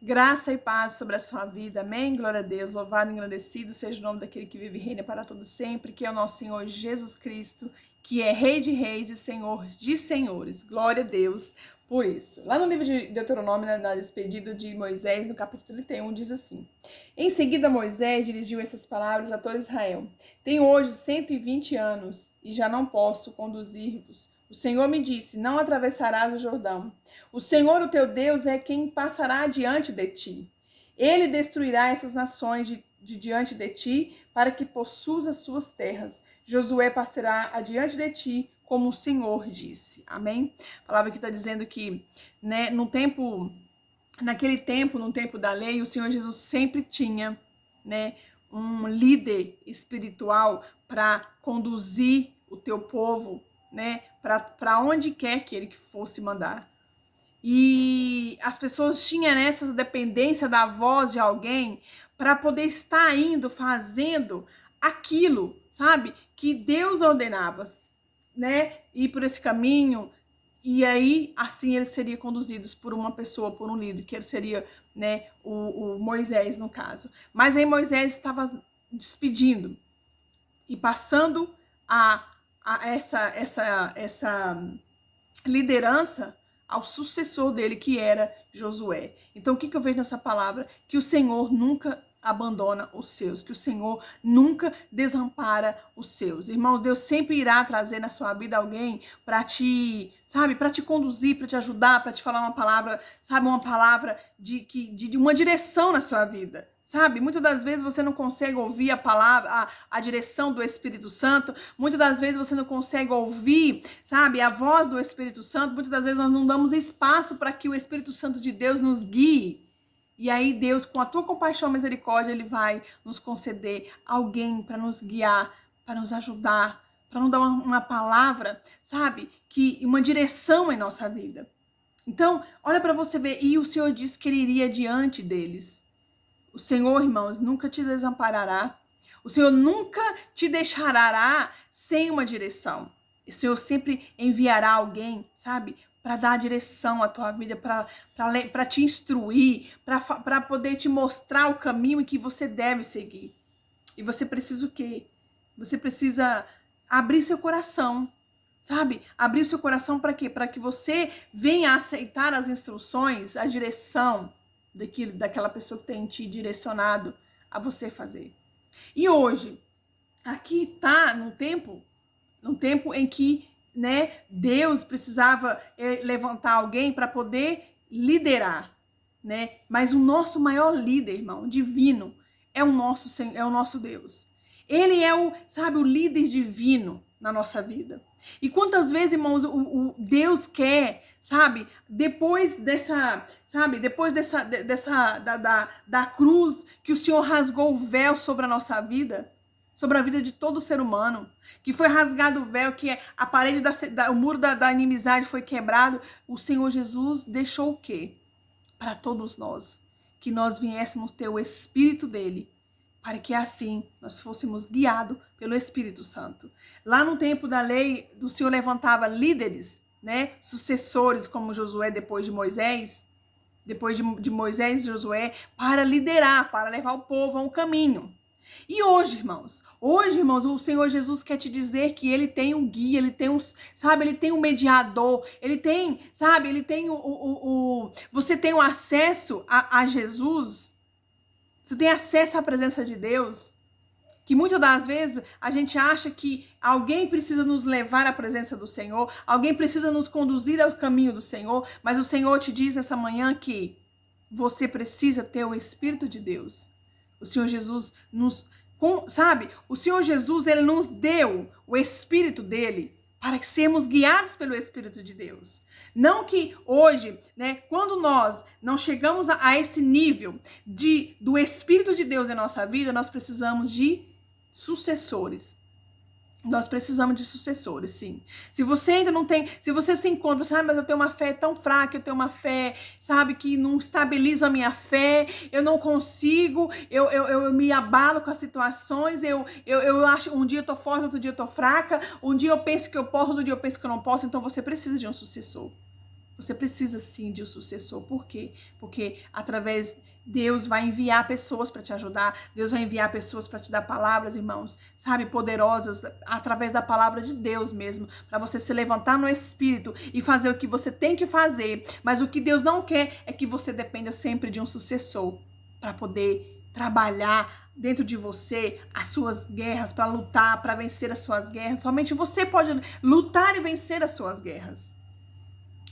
Graça e paz sobre a sua vida, amém? Glória a Deus, louvado e engrandecido seja o nome daquele que vive e reina para todo sempre, que é o nosso Senhor Jesus Cristo, que é Rei de Reis e Senhor de Senhores. Glória a Deus por isso. Lá no livro de Deuteronômio, na despedida de Moisés, no capítulo 31, diz assim: Em seguida, Moisés dirigiu essas palavras a todo Israel: Tenho hoje 120 anos e já não posso conduzir-vos. O Senhor me disse: Não atravessarás o Jordão. O Senhor, o teu Deus, é quem passará diante de ti. Ele destruirá essas nações de diante de ti, para que possuas as suas terras. Josué passará adiante de ti, como o Senhor disse. Amém? A palavra aqui está dizendo que, né, naquele tempo, no tempo da lei, o Senhor Jesus sempre tinha, né, um líder espiritual para conduzir o teu povo, né, para onde quer que ele fosse mandar. E as pessoas tinham essa dependência da voz de alguém para poder estar indo, fazendo aquilo, sabe? Que Deus ordenava, né? Ir por esse caminho. E aí, assim, eles seriam conduzidos por uma pessoa, por um líder, que ele seria, né, o Moisés, no caso. Mas aí Moisés estava despedindo e passando essa liderança ao sucessor dele, que era Josué. Então, o que eu vejo nessa palavra? Que o Senhor nunca abandona os seus, que o Senhor nunca desampara os seus. Irmãos, Deus sempre irá trazer na sua vida alguém para te, sabe, para te conduzir, para te ajudar, para te falar uma palavra, sabe, uma palavra de uma direção na sua vida. Sabe, muitas das vezes você não consegue ouvir a palavra, a direção do Espírito Santo. Muitas das vezes você não consegue ouvir, sabe, a voz do Espírito Santo. Muitas das vezes nós não damos espaço para que o Espírito Santo de Deus nos guie. E aí Deus, com a tua compaixão e misericórdia, Ele vai nos conceder alguém para nos guiar, para nos ajudar, para nos dar uma palavra, sabe, que uma direção em nossa vida. Então, olha para você ver. E o Senhor disse que Ele iria diante deles. O Senhor, irmãos, nunca te desamparará. O Senhor nunca te deixará sem uma direção. O Senhor sempre enviará alguém, sabe, para dar a direção à tua vida, para te instruir, para poder te mostrar o caminho que você deve seguir. E você precisa o quê? Você precisa abrir seu coração, sabe? Abrir o seu coração para quê? Para que você venha aceitar as instruções, a direção daquela pessoa que tem te direcionado a você fazer. E hoje, aqui está num tempo em que, né, Deus precisava levantar alguém para poder liderar, né? Mas o nosso maior líder, irmão, divino, é o nosso Deus. Ele é o líder divino na nossa vida. E quantas vezes, irmãos, o Deus quer, sabe, depois da cruz, que o Senhor rasgou o véu sobre a nossa vida, sobre a vida de todo ser humano, que foi rasgado o véu, que a parede, o muro da inimizade foi quebrado, o Senhor Jesus deixou o quê? Para todos nós, que nós viéssemos ter o Espírito dele, para que assim nós fôssemos guiados pelo Espírito Santo. Lá no tempo da lei, o Senhor levantava líderes, né, sucessores, como Josué depois de Moisés, de Moisés e Josué, para liderar, para levar o povo a um caminho. E hoje, irmãos, o Senhor Jesus quer te dizer que ele tem um guia, ele tem ele tem um mediador, ele tem, você tem o acesso a Jesus. Você tem acesso à presença de Deus, que muitas das vezes a gente acha que alguém precisa nos levar à presença do Senhor, alguém precisa nos conduzir ao caminho do Senhor, mas o Senhor te diz nessa manhã que você precisa ter o Espírito de Deus. O Senhor Jesus o Senhor Jesus, ele nos deu o Espírito dele para que sermos guiados pelo Espírito de Deus. Não que hoje, né, quando nós não chegamos a esse nível do Espírito de Deus em nossa vida, nós precisamos de sucessores. Nós precisamos de sucessores, sim. Se você ainda não tem, se você se encontra, sabe, mas eu tenho uma fé tão fraca, eu tenho uma fé, sabe, que não estabiliza a minha fé, eu não consigo, eu me abalo com as situações, eu acho, um dia eu tô forte, outro dia eu tô fraca, um dia eu penso que eu posso, outro dia eu penso que eu não posso, então você precisa de um sucessor. Você precisa sim de um sucessor. Por quê? Porque através Deus vai enviar pessoas para te ajudar. Deus vai enviar pessoas para te dar palavras, irmãos, sabe, poderosas, através da palavra de Deus mesmo, para você se levantar no espírito e fazer o que você tem que fazer. Mas o que Deus não quer é que você dependa sempre de um sucessor para poder trabalhar dentro de você as suas guerras, para lutar, para vencer as suas guerras. Somente você pode lutar e vencer as suas guerras.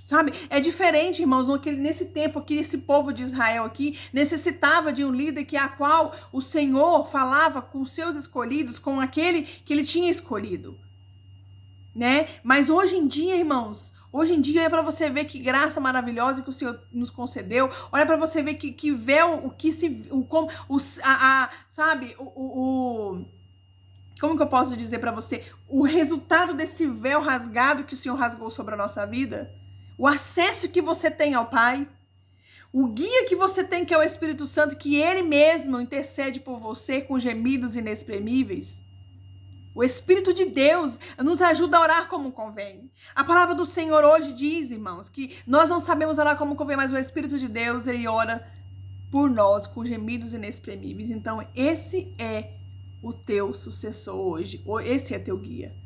Sabe? É diferente, irmãos, nesse tempo que esse povo de Israel aqui necessitava de um líder a qual o Senhor falava com os seus escolhidos, com aquele que ele tinha escolhido, né? Mas hoje em dia, irmãos, hoje em dia, olha para você ver que graça maravilhosa que o Senhor nos concedeu. Olha para você ver que véu, o que se, o como, sabe, como que eu posso dizer para você, o resultado desse véu rasgado que o Senhor rasgou sobre a nossa vida. O acesso que você tem ao Pai, o guia que você tem, que é o Espírito Santo, que Ele mesmo intercede por você com gemidos inexprimíveis. O Espírito de Deus nos ajuda a orar como convém. A palavra do Senhor hoje diz, irmãos, que nós não sabemos orar como convém, mas o Espírito de Deus, Ele ora por nós com gemidos inexprimíveis. Então, esse é o teu sucessor hoje, esse é teu guia.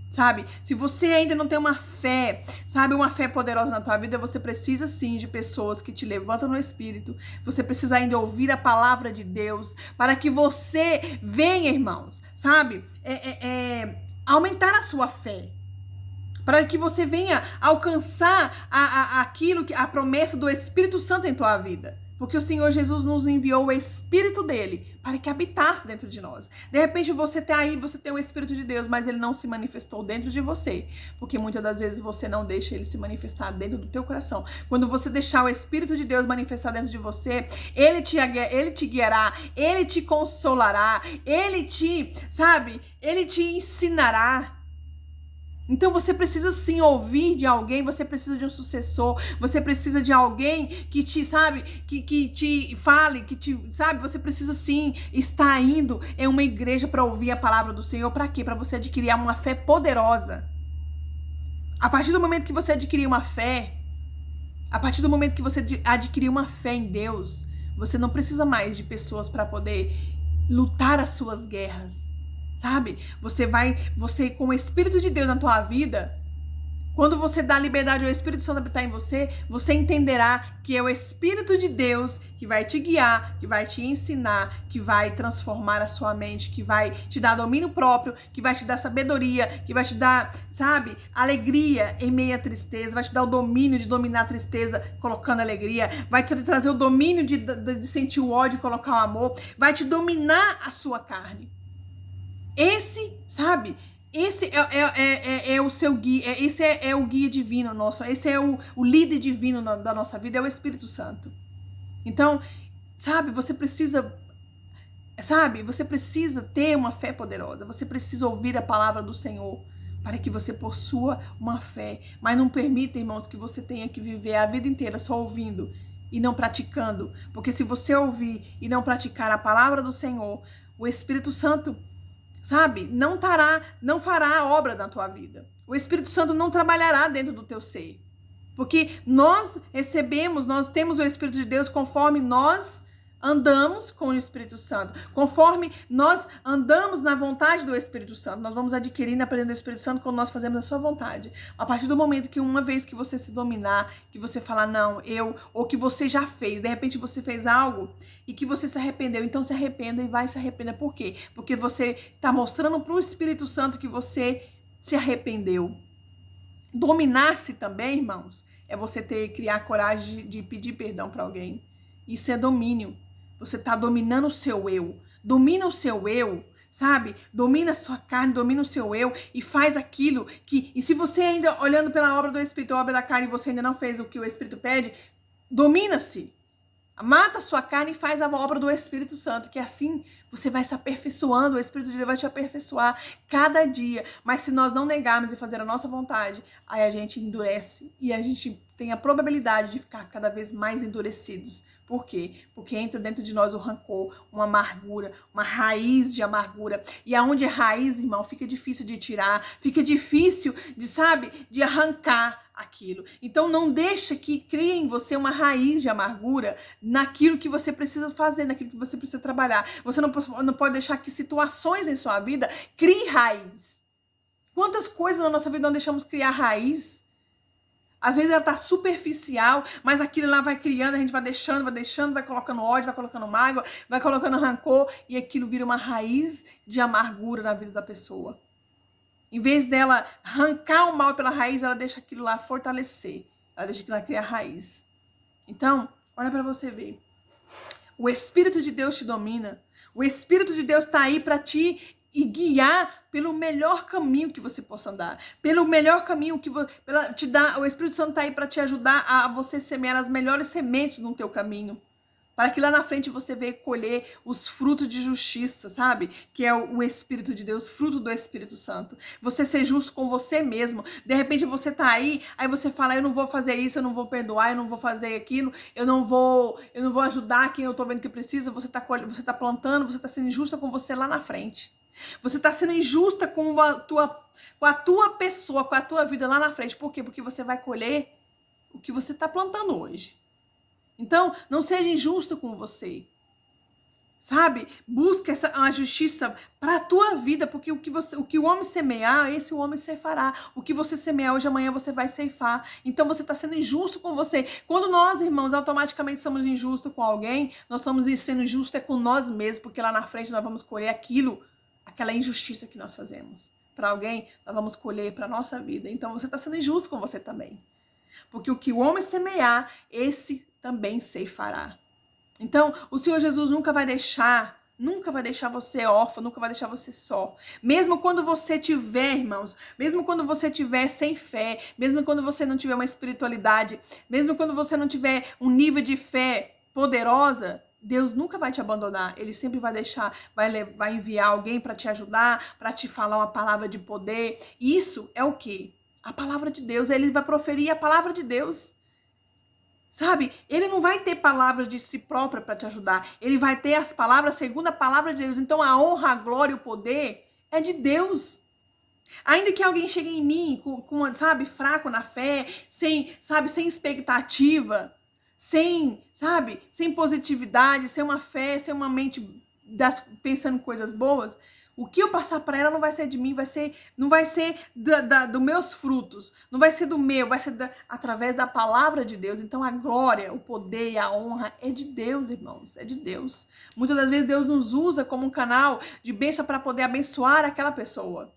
Sabe, se você ainda não tem uma fé, sabe, uma fé poderosa na tua vida, você precisa sim de pessoas que te levantam no espírito. Você precisa ainda ouvir a palavra de Deus para que você venha, irmãos, sabe, aumentar a sua fé. Para que você venha alcançar aquilo, a promessa do Espírito Santo em tua vida. Porque o Senhor Jesus nos enviou o Espírito dele para que habitasse dentro de nós. De repente você tá aí, você tem o Espírito de Deus, mas ele não se manifestou dentro de você. Porque muitas das vezes você não deixa ele se manifestar dentro do teu coração. Quando você deixar o Espírito de Deus manifestar dentro de você, ele te guiará, ele te consolará, ele te ensinará. Então você precisa sim ouvir de alguém, você precisa de um sucessor, você precisa de alguém que te, sabe, que te fale, que te, sabe, você precisa sim estar indo em uma igreja para ouvir a palavra do Senhor. Para quê? Para você adquirir uma fé poderosa. A partir do momento que você adquirir uma fé, a partir do momento que você adquirir uma fé em Deus, você não precisa mais de pessoas para poder lutar as suas guerras. Sabe? Você com o Espírito de Deus na tua vida, quando você dá liberdade ao Espírito Santo habitar em você, você entenderá que é o Espírito de Deus que vai te guiar, que vai te ensinar, que vai transformar a sua mente, que vai te dar domínio próprio, que vai te dar sabedoria, que vai te dar, sabe, alegria em meio à tristeza, vai te dar o domínio de dominar a tristeza colocando alegria, vai te trazer o domínio de sentir o ódio e colocar o amor, vai te dominar a sua carne. Esse, sabe, esse é o seu guia, esse é o guia divino nosso, esse é o líder divino da nossa vida, é o Espírito Santo. Então, sabe, você precisa ter uma fé poderosa, você precisa ouvir a palavra do Senhor para que você possua uma fé. Mas não permita, irmãos, que você tenha que viver a vida inteira só ouvindo e não praticando, porque se você ouvir e não praticar a palavra do Senhor, o Espírito Santo, sabe, não fará a obra na tua vida. O Espírito Santo não trabalhará dentro do teu ser. Porque nós temos o Espírito de Deus conforme nós andamos com o Espírito Santo. Conforme nós andamos na vontade do Espírito Santo. Nós vamos adquirindo, aprendendo o Espírito Santo quando nós fazemos a sua vontade. A partir do momento que uma vez que você se dominar, que você falar, não, ou que você já fez, de repente você fez algo e que você se arrependeu, então se arrependa e vai se arrepender. Por quê? Porque você está mostrando para o Espírito Santo que você se arrependeu. Dominar-se também, irmãos, é você criar coragem de pedir perdão para alguém. Isso é domínio. Você está dominando o seu eu. Domina o seu eu, sabe? Domina a sua carne, domina o seu eu e faz aquilo que... E se você ainda, olhando pela obra do Espírito, a obra da carne, e você ainda não fez o que o Espírito pede, domina-se. Mata a sua carne e faz a obra do Espírito Santo, que assim você vai se aperfeiçoando, o Espírito de Deus vai te aperfeiçoar cada dia. Mas se nós não negarmos e fazer a nossa vontade, aí a gente endurece e a gente tem a probabilidade de ficar cada vez mais endurecidos. Por quê? Porque entra dentro de nós o rancor, uma amargura, uma raiz de amargura. E aonde é raiz, irmão, fica difícil de tirar, fica difícil de, sabe, de arrancar aquilo. Então não deixa que crie em você uma raiz de amargura naquilo que você precisa fazer, naquilo que você precisa trabalhar. Você não pode deixar que situações em sua vida criem raiz. Quantas coisas na nossa vida não deixamos criar raiz? Às vezes ela tá superficial, mas aquilo lá vai criando, a gente vai deixando, vai colocando ódio, vai colocando mágoa, vai colocando rancor, e aquilo vira uma raiz de amargura na vida da pessoa. Em vez dela arrancar o mal pela raiz, ela deixa aquilo lá fortalecer. Ela deixa aquilo lá criar raiz. Então, olha para você ver. O Espírito de Deus te domina. O Espírito de Deus está aí para te guiar pelo melhor caminho que você possa andar. Pelo melhor caminho que te dá. O Espírito Santo está aí para te ajudar a você semear as melhores sementes no teu caminho. Para que lá na frente você venha colher os frutos de justiça, sabe? Que é o Espírito de Deus, fruto do Espírito Santo. Você ser justo com você mesmo. De repente você tá aí você fala, eu não vou fazer isso, eu não vou perdoar, eu não vou fazer aquilo, eu não vou ajudar quem eu tô vendo que precisa. Você tá plantando, você tá sendo injusta com você lá na frente. Você tá sendo injusta com a tua pessoa, com a tua vida lá na frente. Por quê? Porque você vai colher o que você tá plantando hoje. Então, não seja injusto com você. Sabe? Busque a justiça para a tua vida, porque o que o homem semear, esse o homem ceifará. O que você semear hoje, amanhã você vai ceifar. Então você está sendo injusto com você. Quando nós, irmãos, automaticamente somos injustos com alguém, nós estamos sendo injustos com nós mesmos, porque lá na frente nós vamos colher aquela injustiça que nós fazemos. Para alguém, nós vamos colher para a nossa vida. Então você está sendo injusto com você também. Porque o que o homem semear, esse também ceifará. Então, o Senhor Jesus nunca vai deixar você órfão, nunca vai deixar você só. Mesmo quando você tiver, irmãos, mesmo quando você tiver sem fé, mesmo quando você não tiver uma espiritualidade, mesmo quando você não tiver um nível de fé poderosa, Deus nunca vai te abandonar. Ele sempre vai vai enviar alguém para te ajudar, para te falar uma palavra de poder. Isso é o quê? A palavra de Deus. Ele vai proferir a palavra de Deus. Sabe? Ele não vai ter palavras de si própria para te ajudar. Ele vai ter as palavras segundo a palavra de Deus. Então a honra, a glória e o poder é de Deus. Ainda que alguém chegue em mim sabe, fraco na fé, sem expectativa, sem positividade, sem uma fé, sem uma mente pensando em coisas boas, o que eu passar para ela não vai ser de mim, não vai ser dos meus frutos, não vai ser do meu, vai ser através da palavra de Deus. Então a glória, o poder e a honra é de Deus, irmãos, é de Deus. Muitas das vezes Deus nos usa como um canal de bênção para poder abençoar aquela pessoa.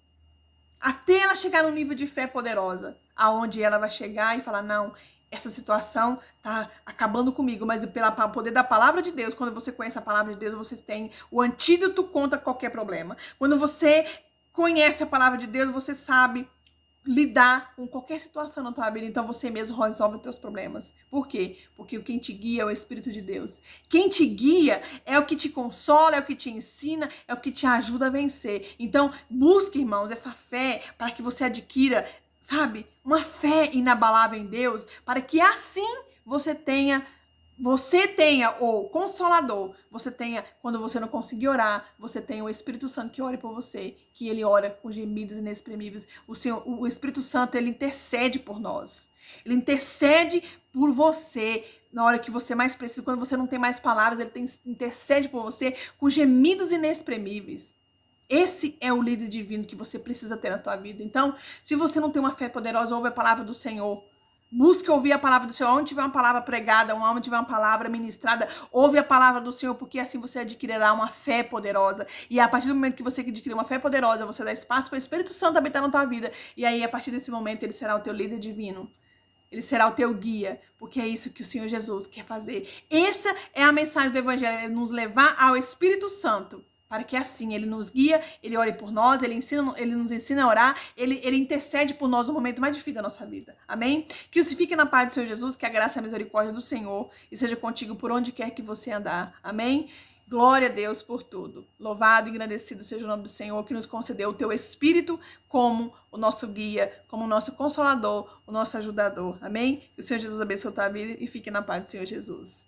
Até ela chegar no nível de fé poderosa, aonde ela vai chegar e falar, não, essa situação tá acabando comigo, mas pelo poder da palavra de Deus, quando você conhece a palavra de Deus, você tem o antídoto contra qualquer problema. Quando você conhece a palavra de Deus, você sabe lidar com qualquer situação na tua vida, então você mesmo resolve os teus problemas. Por quê? Porque quem te guia é o Espírito de Deus. Quem te guia é o que te consola, é o que te ensina, é o que te ajuda a vencer. Então, busque, irmãos, essa fé para que você adquira, sabe, uma fé inabalável em Deus, para que assim você tenha o Consolador, quando você não conseguir orar, você tenha o Espírito Santo que ore por você, que ele ora com gemidos inexprimíveis. O Espírito Santo, ele intercede por nós. Ele intercede por você na hora que você mais precisa, quando você não tem mais palavras, ele intercede por você com gemidos inexprimíveis. Esse é o líder divino que você precisa ter na tua vida. Então, se você não tem uma fé poderosa, ouve a palavra do Senhor. Busque ouvir a palavra do Senhor. Onde tiver uma palavra pregada, onde tiver uma palavra ministrada, ouve a palavra do Senhor, porque assim você adquirirá uma fé poderosa. E a partir do momento que você adquirir uma fé poderosa, você dá espaço para o Espírito Santo habitar na tua vida. E aí, a partir desse momento, ele será o teu líder divino. Ele será o teu guia, porque é isso que o Senhor Jesus quer fazer. Essa é a mensagem do Evangelho, é nos levar ao Espírito Santo. Para que assim ele nos guia, ele ore por nós, ele nos ensina a orar, ele intercede por nós no momento mais difícil da nossa vida. Amém? Que você fique na paz do Senhor Jesus, que a graça e a misericórdia do Senhor e seja contigo por onde quer que você andar. Amém? Glória a Deus por tudo. Louvado e agradecido seja o nome do Senhor, que nos concedeu o teu Espírito como o nosso guia, como o nosso Consolador, o nosso ajudador. Amém? Que o Senhor Jesus abençoe a tua vida e fique na paz do Senhor Jesus.